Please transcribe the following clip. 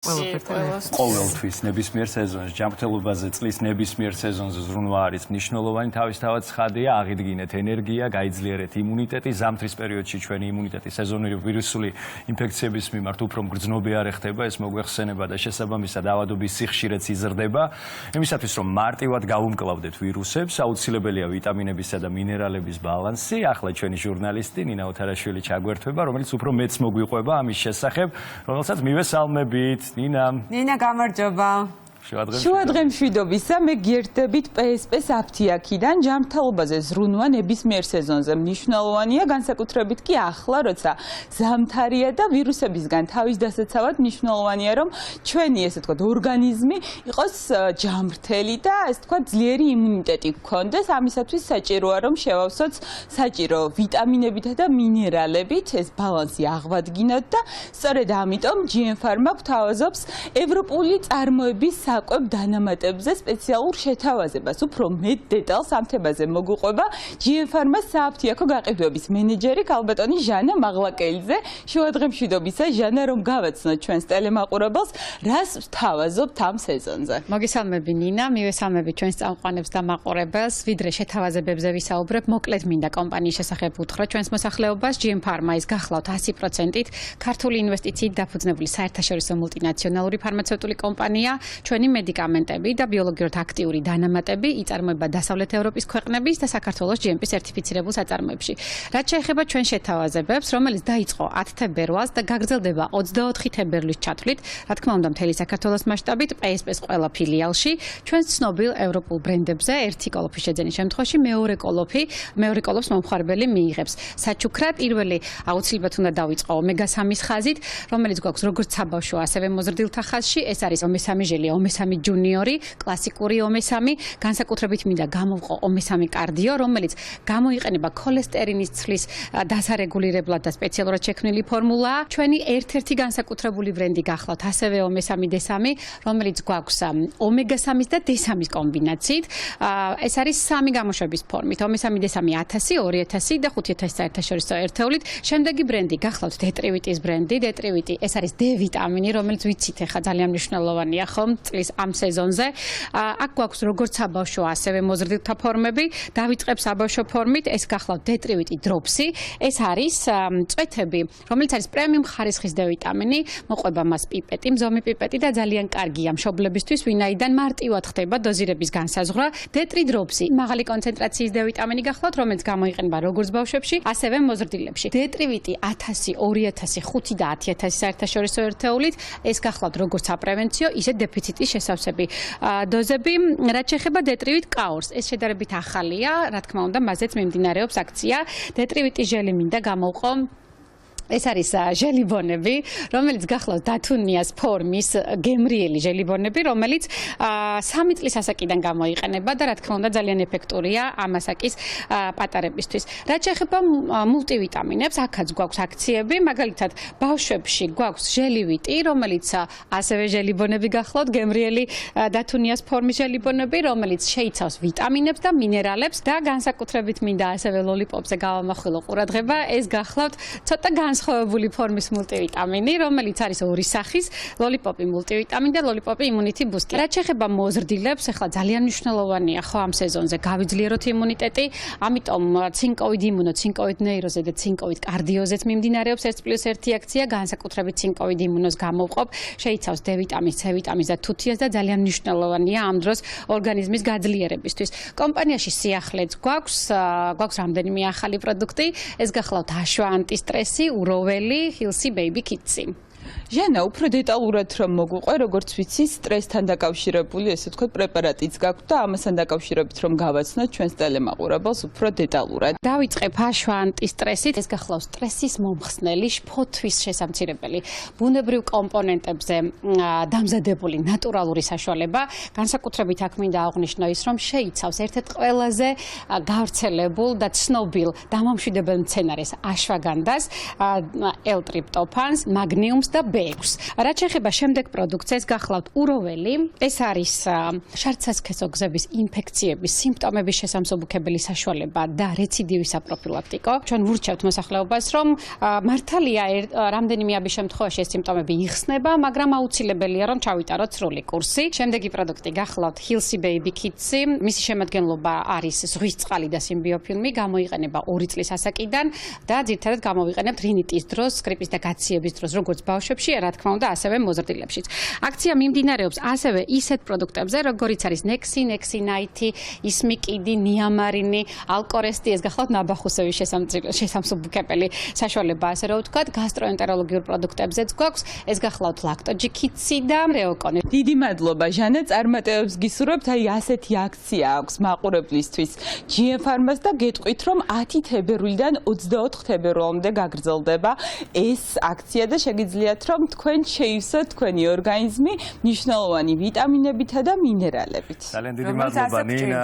ყოველთვის ნებისმიერ სეზონში ჯანმრთელობაზე წლის ნებისმიერ სეზონზე ზრუნვა არის მნიშვნელოვანი თავისთავად ცხადია აღიდგინეთ ენერგია, გაიძლიერეთ იმუნიტეტი ზამთრის პერიოდში ჩვენი იმუნიტეტი სეზონური ვირუსული ინფექციების მიმართ უფრო მგრძნობიარე ხდება ეს მოგვეხსენება და შესაბამისად ავადობის სიხშირეც იზრდება იმისათვის რომ მარტივად გაუმკლავდეთ ვირუსებს აუცილებელია ვიტამინებისა და მინერალების ბალანსი ახლა ჩვენი ჟურნალისტი ნინა ოთარაშვილი ჩაგვერთვება რომელიც უფრო მეც მოგვიყვება ამის შესახებ რომელსაც მივესალმებით Nina გამარჯობა. შუადღე მშვიდობისა, მე გიერთდებით PSP საფთიაქიდან ჯანმრთელობაზე ზრუნვა ნებისმიერ სეზონზე მნიშვნელოვანია, განსაკუთრებით კი ახლა, როცა ზამთარია და ვირუსებისგან თავის დასაცავად მნიშვნელოვანია, რომ ჩვენი ესე ვთქვათ ორგანიზმი იყოს ჯანმრთელი და ესე ვთქვათ ძლიერი იმუნიტეტი გქონდეს. ამისათვის საჭიროა, რომ შევავსოთ საჭირო ვიტამინებითა და მინერალებით, ეს ბალანსი აღვადგინოთ და სწორედ ამიტომ GM Pharma გვთავაზობს ევროპული წარმოების საკვებ დანამატებზე სპეციალურ შეთავაზებას. უფრო მეტ დეტალს ამ თემაზე მოგვიყვება GM Pharma საფთიაქო გაყიდვების მენეჯერი ქალბატონი ჟანა მაღლაკელიძე. შუადღე მშვიდობისა, ჟანა, რომ გავაცნოთ ჩვენს ტელემაყურებელს, რას ვთავაზობთ ამ სეზონზე. მოგესალმები ნინა, მივესალმები ჩვენს წამყვანებს და მაყურებელს. ვიდრე შეთავაზებებზე ვისაუბრებ, მოკლედ მინდა კომპანიის შესახებ უთხრა ჩვენს მოსახლეობას. GM Pharma ის გახლავთ 100%-ით ქართული ინვესტიციით დაფუძნებული საერთაშორისო მულტინაციონალური ფარმაცევტული კომპანია. ჩვენი მედიკამენტები და ბიოლოგიურად აქტიური დანამატები იწარმოება დასავლეთ ევროპის ქვეყნების და საქართველოს GMP სერტიფიცირებულ საწარმოებში. რაც შეეხება ჩვენ შეთავაზებებს, რომელიც დაიწყო 10 თებერვალს და გაგრძელდება 24 თებერვლის ჩათვლით, რა თქმა უნდა, მთელი საქართველოს მასშტაბით PSP-ს ყველა ფილიალში, ჩვენს ცნობილ ევროპულ ბრენდებზე ერთი კოლოფის შეძენის შემთხვევაში მეორე კოლოფს მომხმარებელი მიიღებს. საჩუქრად პირველი აუცილებლად უნდა დავიწყო ომეგა-3-ის ხაზით, რომელიც გვაქვს როგორც საბავშვო, ასევე მოზრდილთა ხაზში, ეს არის ომე-3 ჟელი, ომე-3 ჯუნიორი, კლასიკური ომე-3, განსაკუთრებით მინდა გამოვყო ომე-3 კარდიო, რომელიც გამოიყენება ქოლესტერინის ცვლის დასარეგულირებლად და სპეციალურად შექმნილი ფორმულაა. ჩვენი ერთ-ერთი განსაკუთრებული ბრენდი გახლავთ ასევე ომე-3 D3, რომელიც გვაქვს ომეგა-3-ის და D3-ის კომბინაციით. ეს არის სამი გამოშვების ფორმით. ომე-3 D3 1000, 2000 და 5000 საერთაშორისო ერთეულით. შემდეგი ბრენდი გახლავთ დეტრივიტის ბრენდი. დეტრივიტი ეს არის D ვიტამინი, რომელიც ვიცით ახლა ძალიან მნიშვნელოვანია ხომ წლის ამ სეზონზე. აქ გვაქვს როგორც საბავშვო, ასევე მოზრდილთა ფორმები. დავიწყებ საბავშვო ფორმით, ეს გახლავთ დეტრივიტი დროპსი. ეს არის წვეთები, რომელიც არის პრემიუმ ხარისხის D ვიტამინი. მოყვება მას პიპეტი, მზომი პიპეტი და ძალიან კარგია მშობლებისთვის, ვინაიდან მარტივად ხდება დოზირების განსაზღვრა. დეტრი დროპსი, მაღალი კონცენტრაციის D ვიტამინი გახლავთ, რომელიც გამოიყენება როგორც ბავშვებში, ასევე მოზრდილებში. დეტრივიტი 1000, 2000, 5 და 10000 საერთაშორისო ერთეულით. ეს გახლავთ როგორც საპრევენციო, ისე დეფიციტის შესავსები დოზები. რაც შეეხება დეტრივიტ კაურს, ეს შედარებით ახალია, რა თქმა უნდა, მასზეც მიმდინარეობს აქცია. დეტრივიტის ჟელი მინდა გამოვყო. ეს არის ჟელიბონები, რომელიც გახლავთ დათუნიას ფორმის გემრიელი ჟელიბონები, რომელიც 3 წლის ასაკიდან გამოიყენება და რა თქმა უნდა ძალიან ეფექტურია ამ ასაკის პატარებისთვის. რაც შეეხება მულტივიტამინებს, აქაც გვაქვს აქციები, მაგალითად ბავშვებში გვაქვს ჟელივიტი, რომელიც ასევე ჟელიბონები გახლავთ, გემრიელი დათუნიას ფორმის ჟელიბონები, რომელიც შეიცავს ვიტამინებს და მინერალებს და განსაკუთრებით მინდა ასევე ლოლიპოპზე გავამახვილო ყურადღება, ეს გახლავთ ცოტა განსხვავებული ფორმის მულტივიტამინი, რომელიც არის ორი სახის, ლოლიპოპი მულტივიტამინი და ლოლიპოპი იმუნიტი ბუსტი. რაც შეეხება მოზრდილებს, ახლა ძალიან მნიშვნელოვანია ხო ამ სეზონზე გავიძლიეროთ იმუნიტეტი, ამიტომ ცინკოვიდ იმუნო, ცინკოვიდ ნეიროზე და ცინკოვიდ კარდიოზეც მიმდინარეობს 1+1 აქცია, განსაკუთრებით ცინკოვიდ იმუნოს გამოვყოფ, შეიცავს D ვიტამინს, C ვიტამინს და თუთიას და ძალიან მნიშვნელოვანია ამ დროს ორგანიზმის გაძლიერებისთვის. კომპანიაში სიახლეც გვაქვს რამდენიმე ახალი პროდუქტი, ეს გახლავთ აშვა ანტისტრესი, როველი, ჰილსი, ბეიბი კიტსი. ჟანა, უფრო დეტალურად რომ მოგვიყვე, როგორც ვიცი, სტრესთან დაკავშირებული, ესე ვთქვათ, პრეპარატიც გაქვთ და ამასთან დაკავშირებით რომ გავაცნოთ ჩვენს ტელემაყურებელს უფრო დეტალურად. დავიწყებ აშვა ანტისტრესით, ეს გახლავს სტრესის მომხსნელი, შფოთვის შესამცირებელი, ბუნებრივ კომპონენტებზე დამზადებული ნატურალური საშუალება, განსაკუთრებით აქ მინდა აღვნიშნო ის, რომ შეიცავს ერთ-ერთ ყველაზე გავრცელებულ და ცნობილ დამამშვიდებელ მცენარეს აშვაგანდას, ელტრიპტოფანს, მაგნიუმს და და B6. რაც შეეხება შემდეგ პროდუქციას, გახლავთ უროველი, ეს არის შარდსასქესო გზების ინფექციების სიმპტომების შესამსუბუქებელი საშუალება და რეციდივის საპროფილაქტიკო. ჩვენ ვურჩევთ მოსახლეობას, რომ მართალია რამდენიმე აბის შემთხვევაში ეს სიმპტომები იხსნება, მაგრამ აუცილებელია რომ ჩავიტაროთ სრული კურსი. შემდეგი პროდუქტი გახლავთ Hilsi Baby Kids-ი. მისი შემადგენლობა არის ზღვის წყალი და სიმბიოფილმი, გამოიყენება 2 წლის ასაკიდან და ძირითადად გამოვიყენებთ რინიტის დროს, გრიპის და გაციების დროს, როგორც ბავშვებში, რა თქმა უნდა, ასევე მოზრდილებშიც. აქცია მიმდინარეობს ასევე ისეთ პროდუქტებზე, როგორიც არის Nexi, Nexi-Night, Ismikidi, Niamarini, Alcoresti, ეს გახლავთ ნაბახუსების შესამსუბუქებელი საშუალება, ასე რომ ვთქვათ, გასტროენტეროლოგიურ პროდუქტებზეც გვაქვს, ეს გახლავთ Lactoji Kids-ი და Reocon. დიდი მადლობა ჟანა, წარმატებებს გისურვებთ, აი ასეთი აქცია აქვს მაყურებლისთვის GM Pharma-ს და გეტყვით რომ 10 თებერვლიდან 24 თებერვლამდე გაგრძელდება ეს აქცია და შეგიძლიათ რომ თქვენ შეივსოთ თქვენი ორგანიზმი მნიშვნელოვანი ვიტამინებითა და მინერალებით. ძალიან დიდი მადლობა ნინა.